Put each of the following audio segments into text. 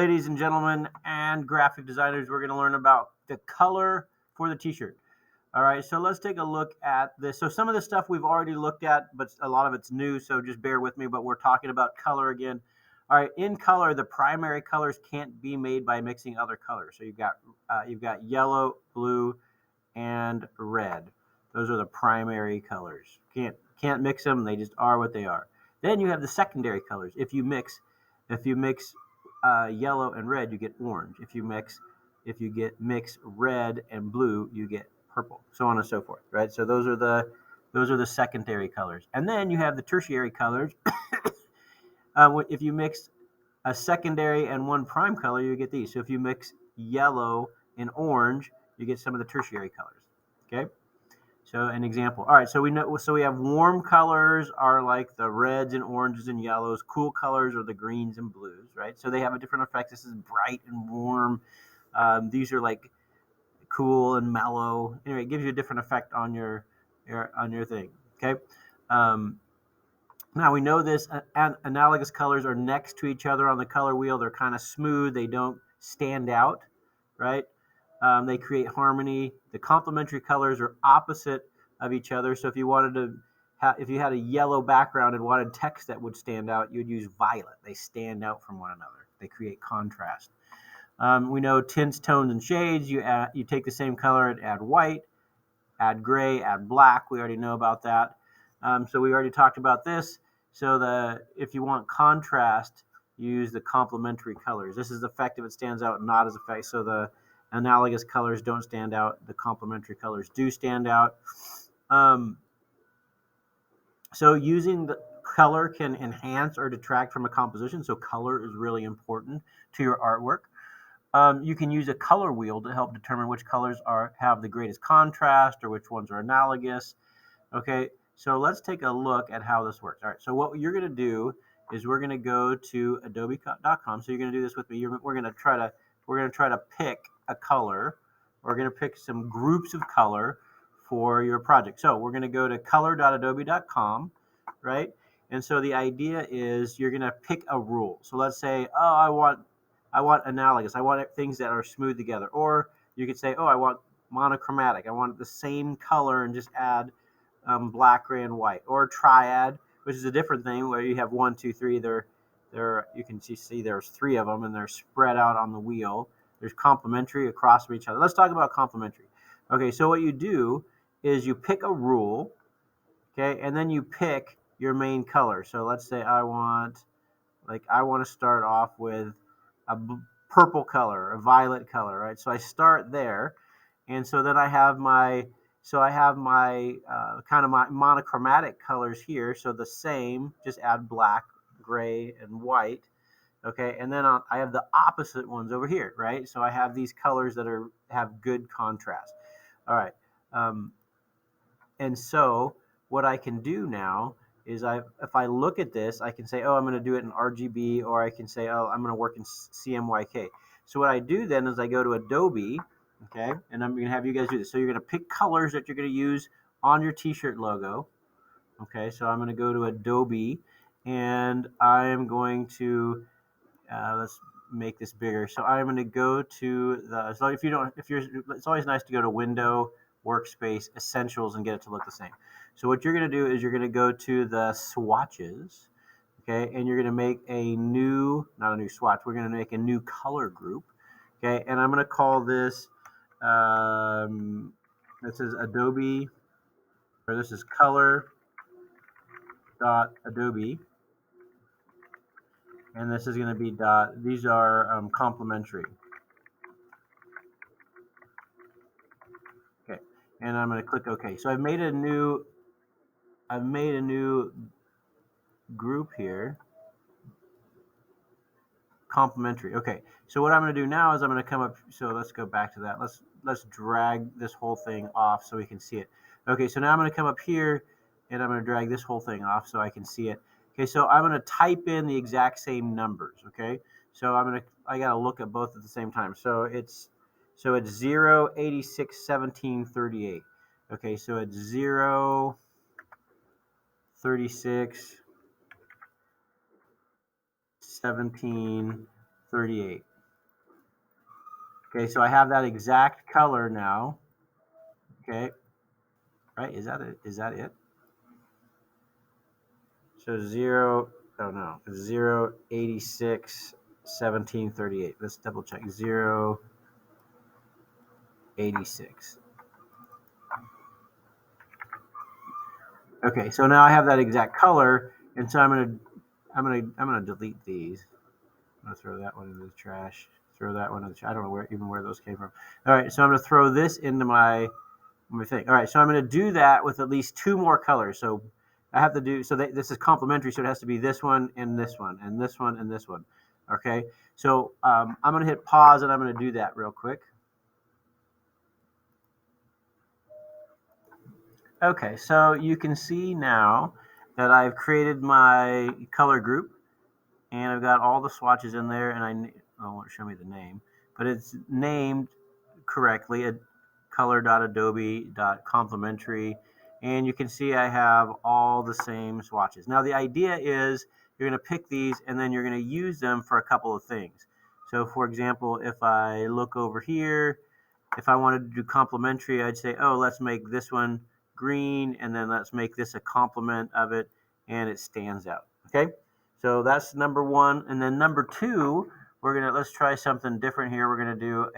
Ladies and gentlemen and graphic designers, we're going to learn about the color for the t-shirt. All right, so let's take a look at this. So some of the stuff we've already looked at, but a lot of it's new, so just bear with me, but we're talking about color again. All right, in color, the primary colors can't be made by mixing other colors. So you've got yellow, blue, and red. Those are the primary colors. Can't mix them, they just are what they are. Then you have the secondary colors. If you mix yellow and red, you get orange. If you mix red and blue, you get purple, so on and so forth, right? So those are the secondary colors. And then you have the tertiary colors. If you mix a secondary and one prime color, you get these. So if you mix yellow and orange, you get some of the tertiary colors. Okay? So an example. All right, so we have warm colors are like the reds and oranges and yellows. Cool colors are the greens and blues, right? So they have a different effect. This is bright and warm. These are like cool and mellow. Anyway, it gives you a different effect on your thing. Okay. Now we know this. Analogous colors are next to each other on the color wheel. They're kind of smooth. They don't stand out, right? They create harmony. The complementary colors are opposite of each other. So if you wanted to, if you had a yellow background and wanted text that would stand out, you'd use violet. They stand out from one another. They create contrast. We know tints, tones, and shades. You take the same color and add white, add gray, add black. We already know about that. So we already talked about this. So if you want contrast, use the complementary colors. This is effective. It stands out, not as effective. So the analogous colors don't stand out. The complementary colors do stand out. So using the color can enhance or detract from a composition. So color is really important to your artwork. You can use a color wheel to help determine which colors have the greatest contrast or which ones are analogous. Okay, so let's take a look at how this works. All right, so what you're going to do is we're going to go to adobe.com. So you're going to do this with me. We're going to try to pick a color. We're going to pick some groups of color for your project. So we're going to go to color.adobe.com, right? And so the idea is you're going to pick a rule. So let's say, oh, I want analogous. I want things that are smooth together. Or you could say, oh, I want monochromatic. I want the same color and just add black, gray, and white. Or triad, which is a different thing where you have 1, 2, 3. You can see there's 3 of them and they're spread out on the wheel. There's complementary across from each other. Let's talk about complementary. Okay, so what you do is you pick a rule, okay, and then you pick your main color. So let's say I want to start off with a purple color, a violet color, right? So I start there, and so then I have my kind of my monochromatic colors here. So the same, just add black, gray, and white. Okay, and then I have the opposite ones over here, right? So I have these colors that have good contrast. All right, and so what I can do now is if I look at this, I can say, oh, I'm going to do it in RGB, or I can say, oh, I'm going to work in CMYK. So what I do then is I go to Adobe, okay, and I'm going to have you guys do this. So you're going to pick colors that you're going to use on your t-shirt logo. Okay, so I'm going to go to Adobe, and I am going to let's make this bigger. So I'm going to go to the. So it's always nice to go to Window, Workspace, Essentials, and get it to look the same. So what you're going to do is you're going to go to the Swatches, okay, and you're going to make not a new swatch. We're going to make a new color group, okay, and I'm going to call this. This is Adobe, or this is color.adobe. And this is going to be these are complementary. Okay, and I'm going to click OK. So I've made a new group here, complementary. Okay, so what I'm going to do now is I'm going to come up. So let's go back to that. Let's drag this whole thing off so we can see it. Okay, so now I'm going to come up here and I'm going to drag this whole thing off so I can see it. Okay, so I'm going to type in the exact same numbers. Okay, so I got to look at both at the same time. So it's 0, 86, 17, 38. Okay, so it's 0, 36, 17, 38. Okay, so I have that exact color now. Okay, right? Is that it? Is that it? So 086 1738. Let's double check. 086. Okay, so now I have that exact color, and so I'm gonna delete these. I'm gonna throw that one into the trash. Throw that one in the trash. I don't know where those came from. All right, so I'm gonna throw this into my thing. All right, so I'm gonna do that with at least two more colors. So I have to do this is complementary, so it has to be this one and this one and this one and this one. Okay, so I'm gonna hit pause and I'm gonna do that real quick. Okay, so you can see now that I've created my color group, and I've got all the swatches in there, and I won't show me the name, but it's named correctly at color.adobe.complementary, and you can see I have all the same swatches. Now the idea is you're going to pick these and then you're going to use them for a couple of things. So for example, if I look over here, if I wanted to do complementary, I'd say, oh, let's make this one green, and then let's make this a complement of it, and it stands out. Okay, so that's number one. And then number two, let's try something different here. We're gonna do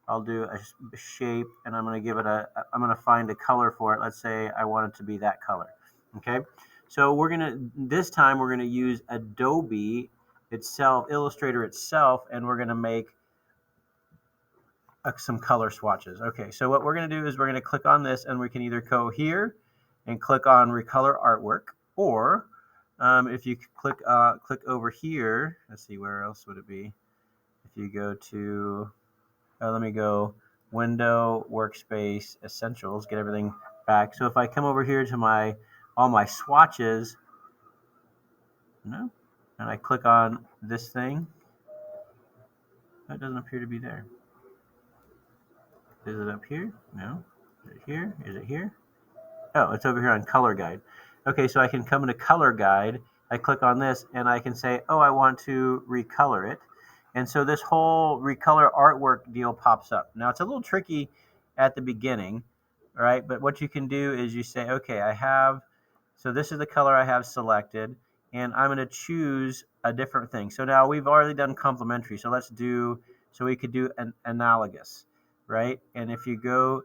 I'll do a shape, and I'm gonna I'm gonna find a color for it. Let's say I want it to be that color. Okay, so this time we're gonna use Adobe itself, Illustrator itself, and we're gonna make some color swatches. Okay, so what we're going to do is we're going to click on this, and we can either go here and click on Recolor Artwork, or if you click over here, let's see, where else would it be? If you go to, let me go Window, Workspace, Essentials, get everything back. So if I come over here to all my swatches, and I click on this thing, that doesn't appear to be there. Is it up here? No. Is it here? Is it here? Oh, it's over here on Color Guide. Okay, so I can come into Color Guide. I click on this, and I can say, oh, I want to recolor it. And so this whole Recolor Artwork deal pops up. Now, it's a little tricky at the beginning, right? But what you can do is you say, okay, so this is the color I have selected, and I'm going to choose a different thing. So now we've already done complementary, so we could do an analogous, right? And if you go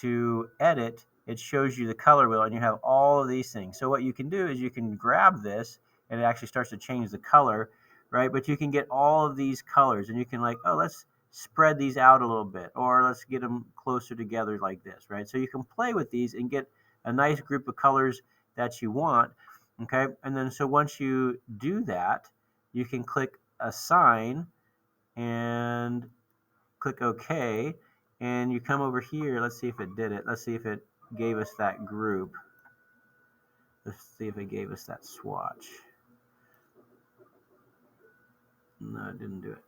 to edit, it shows you the color wheel, and you have all of these things. So what you can do is you can grab this, and it actually starts to change the color, right? But you can get all of these colors, and you can let's spread these out a little bit, or let's get them closer together like this, right? So you can play with these and get a nice group of colors that you want, okay? And then so once you do that, you can click Assign and click OK, and you come over here. Let's see if it did it. Let's see if it gave us that group. Let's see if it gave us that swatch. No, it didn't do it.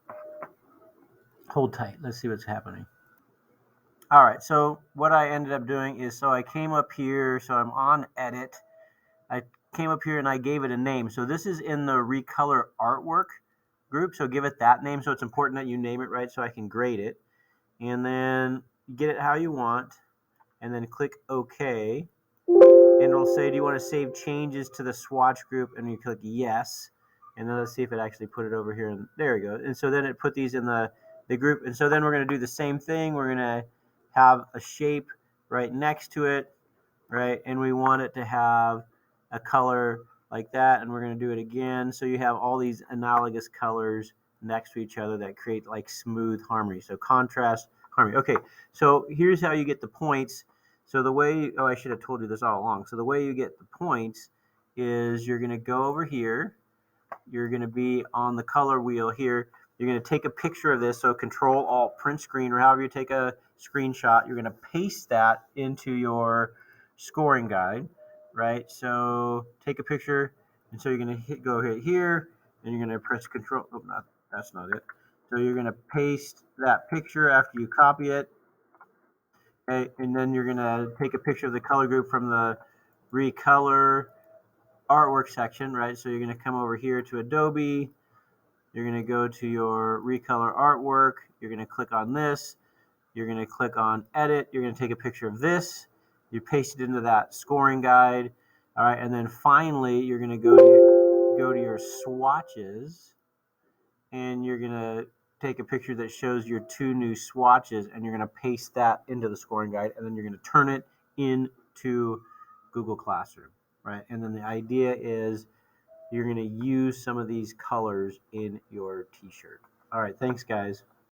Hold tight. Let's see what's happening. All right, so what I ended up doing is, so I came up here, so I'm on Edit. I came up here and I gave it a name. So this is in the Recolor Artwork group, so give it that name. So it's important that you name it right so I can grade it. And then get it how you want, and then click OK. And it'll say, do you want to save changes to the swatch group? And you click yes. And then let's see if it actually put it over here. And there we go. And so then it put these in the group. And so then we're going to do the same thing. We're going to have a shape right next to it, right? And we want it to have a color like that. And we're going to do it again. So you have all these analogous colors next to each other that create like smooth harmony. So contrast, harmony. Okay, so here's how you get the points. So the way, I should have told you this all along. So the way you get the points is you're going to go over here. You're going to be on the color wheel here. You're going to take a picture of this. So Control Alt print screen, or however you take a screenshot. You're going to paste that into your scoring guide, right? So take a picture, and so you're going to go here, and you're going to press Control. Oh, that's not it. So you're going to paste that picture after you copy it. Okay, and then you're going to take a picture of the color group from the Recolor Artwork section, right? So you're going to come over here to Adobe, You're going to go to your Recolor Artwork. You're going to click on this. You're going to click on Edit. You're going to take a picture of this. You paste it into that scoring guide. All right, and then finally, you're going to go to your swatches, and you're going to take a picture that shows your 2 new swatches, and you're going to paste that into the scoring guide, and then you're going to turn it into Google Classroom, right? And then the idea is you're going to use some of these colors in your t-shirt. All right, thanks, guys.